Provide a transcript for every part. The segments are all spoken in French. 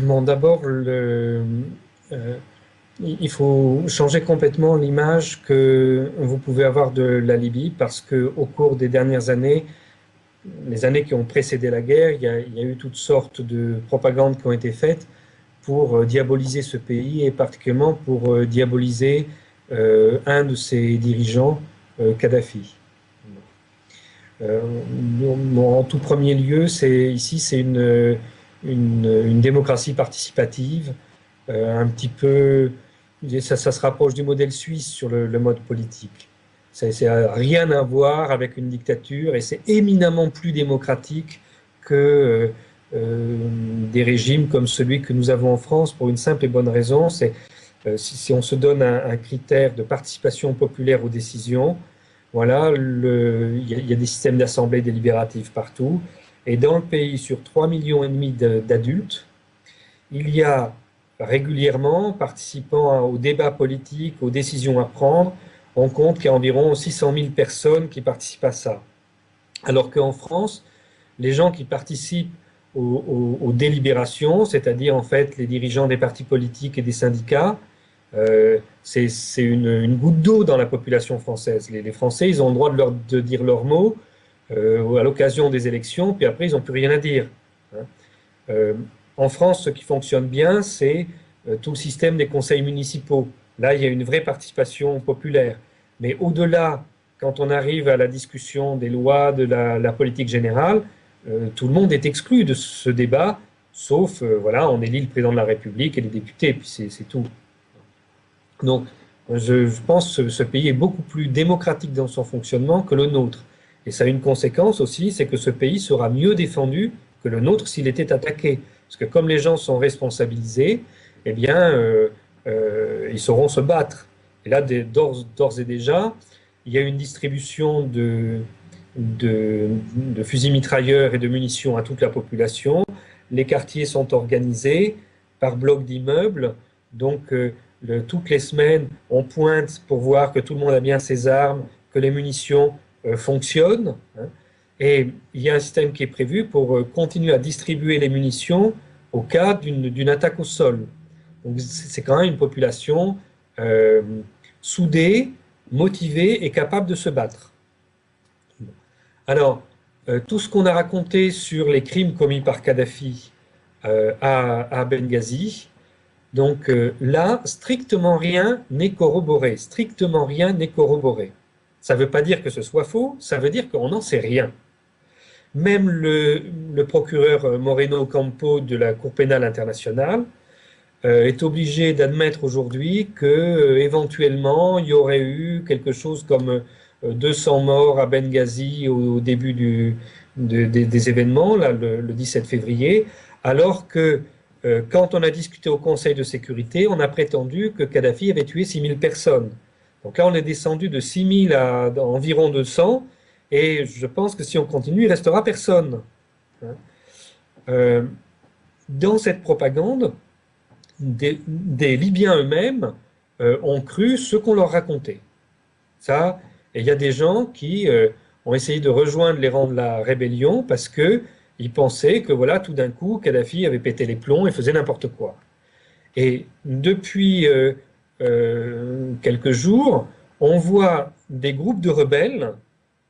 Bon, d'abord, euh, il faut changer complètement l'image que vous pouvez avoir de la Libye parce que au cours des dernières années, les années qui ont précédé la guerre, il y a eu toutes sortes de propagandes qui ont été faites pour diaboliser ce pays et particulièrement pour diaboliser un de ses dirigeants, Kadhafi. En tout premier lieu, ici, c'est une démocratie participative, un petit peu, ça se rapproche du modèle suisse sur le mode politique. Ça rien à voir avec une dictature et c'est éminemment plus démocratique que des régimes comme celui que nous avons en France pour une simple et bonne raison, c'est si on se donne un critère de participation populaire aux décisions, voilà, il y a des systèmes d'assemblée délibérative partout. Et dans le pays, sur 3,5 millions d'adultes, il y a régulièrement, participant aux débats politiques, aux décisions à prendre, on compte qu'il y a environ 600 000 personnes qui participent à ça. Alors qu'en France, les gens qui participent aux délibérations, c'est-à-dire en fait les dirigeants des partis politiques et des syndicats, c'est une goutte d'eau dans la population française. Les Français, ils ont le droit de dire leurs mots à l'occasion des élections, puis après, ils n'ont plus rien à dire. Hein. En France, ce qui fonctionne bien, c'est tout le système des conseils municipaux. Là, il y a une vraie participation populaire. Mais au-delà, quand on arrive à la discussion des lois, de la politique générale, tout le monde est exclu de ce débat, sauf, voilà, on élit le président de la République et les députés, puis c'est tout. Donc, je pense que ce pays est beaucoup plus démocratique dans son fonctionnement que le nôtre. Et ça a une conséquence aussi, c'est que ce pays sera mieux défendu que le nôtre s'il était attaqué. Parce que comme les gens sont responsabilisés, eh bien, ils sauront se battre. Et là, d'ores et déjà, il y a une distribution de fusils mitrailleurs et de munitions à toute la population. Les quartiers sont organisés par blocs d'immeubles. Donc, toutes les semaines, on pointe pour voir que tout le monde a bien ses armes, que les munitions fonctionnent. Hein. Et il y a un système qui est prévu pour continuer à distribuer les munitions au cas d'une attaque au sol. Donc c'est quand même une population soudée, motivée et capable de se battre. Alors, tout ce qu'on a raconté sur les crimes commis par Kadhafi à Benghazi, donc là, strictement rien n'est corroboré. Strictement rien n'est corroboré. Ça ne veut pas dire que ce soit faux, ça veut dire qu'on n'en sait rien. Même le procureur Moreno Ocampo de la Cour pénale internationale est obligé d'admettre aujourd'hui que éventuellement il y aurait eu quelque chose comme 200 morts à Benghazi au début des événements, là, le 17 février, alors que quand on a discuté au Conseil de sécurité, on a prétendu que Kadhafi avait tué 6 000 personnes. Donc là, on est descendu de 6 000 à environ 200, et je pense que si on continue, il ne restera personne. Dans cette propagande, des Libyens eux-mêmes ont cru ce qu'on leur racontait. Ça, et il y a des gens qui ont essayé de rejoindre les rangs de la rébellion parce qu'ils pensaient que voilà, tout d'un coup, Kadhafi avait pété les plombs et faisait n'importe quoi. Et depuis quelques jours, on voit des groupes de rebelles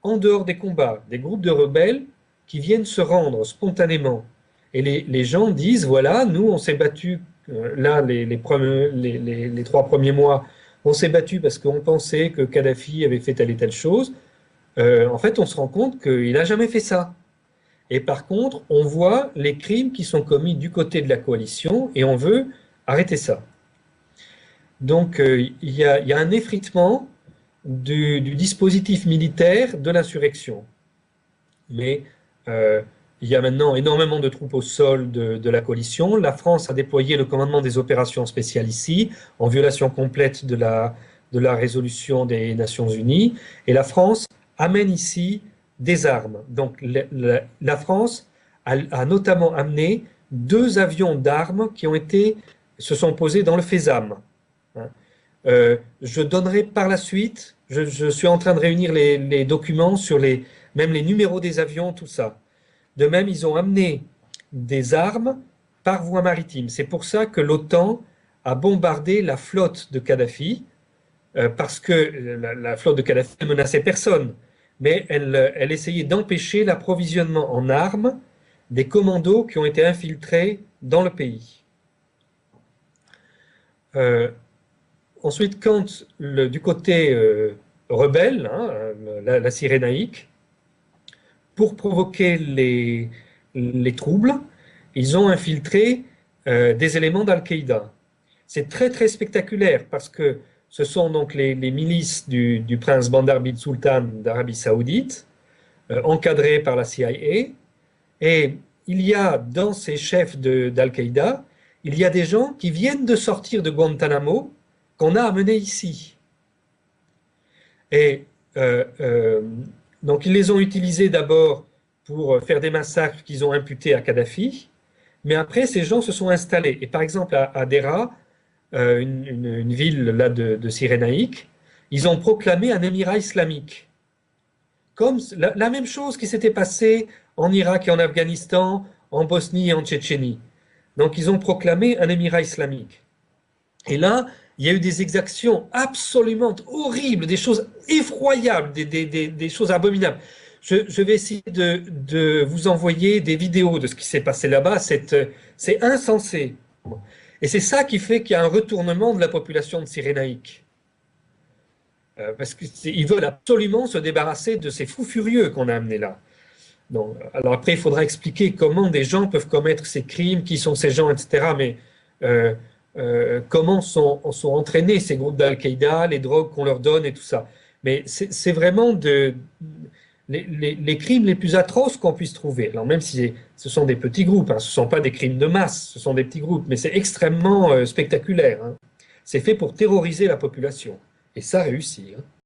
en dehors des combats, des groupes de rebelles qui viennent se rendre spontanément. Et les gens disent, voilà, nous, on s'est battus, là, les 3 premiers mois, on s'est battus parce qu'on pensait que Kadhafi avait fait telle et telle chose. En fait, on se rend compte qu'il n'a jamais fait ça. Et par contre, on voit les crimes qui sont commis du côté de la coalition et on veut arrêter ça. Donc, il y a un effritement du dispositif militaire de l'insurrection. Mais il y a maintenant énormément de troupes au sol de la coalition. La France a déployé le commandement des opérations spéciales ici, en violation complète de la résolution des Nations Unies. Et la France amène ici des armes. Donc la France a notamment amené 2 avions d'armes qui se sont posés dans le Fezam. Je donnerai par la suite, je suis en train de réunir les documents sur même les numéros des avions, tout ça. De même, ils ont amené des armes par voie maritime. C'est pour ça que l'OTAN a bombardé la flotte de Kadhafi, parce que la flotte de Kadhafi ne menaçait personne, mais elle essayait d'empêcher l'approvisionnement en armes des commandos qui ont été infiltrés dans le pays. Ensuite, quand du côté rebelle, hein, la Cyrénaïque, pour provoquer les troubles, ils ont infiltré des éléments d'Al-Qaïda. C'est très très spectaculaire parce que ce sont donc les milices du prince Bandar bin Sultan d'Arabie Saoudite, encadrés par la CIA, et il y a dans ces chefs d'Al-Qaïda, il y a des gens qui viennent de sortir de Guantanamo, qu'on a amenés ici. Et donc ils les ont utilisés d'abord pour faire des massacres qu'ils ont imputés à Kadhafi, mais après ces gens se sont installés. Et par exemple à Dera, une ville là de Cyrénaïque, ils ont proclamé un émirat islamique. Comme la même chose qui s'était passée en Irak et en Afghanistan, en Bosnie et en Tchétchénie. Donc ils ont proclamé un émirat islamique. Et là, il y a eu des exactions absolument horribles, des choses effroyables, des choses abominables. Je vais essayer de vous envoyer des vidéos de ce qui s'est passé là-bas. C'est insensé. Et c'est ça qui fait qu'il y a un retournement de la population de Cyrénaïque. Parce qu'ils veulent absolument se débarrasser de ces fous furieux qu'on a amenés là. Donc, alors après, il faudra expliquer comment des gens peuvent commettre ces crimes, qui sont ces gens, etc. Mais comment sont entraînés ces groupes d'Al-Qaïda, les drogues qu'on leur donne et tout ça. Mais c'est vraiment les crimes les plus atroces qu'on puisse trouver. Alors même si ce sont des petits groupes, hein, ce ne sont pas des crimes de masse, ce sont des petits groupes, mais c'est extrêmement spectaculaire. Hein. C'est fait pour terroriser la population. Et ça réussit. Hein.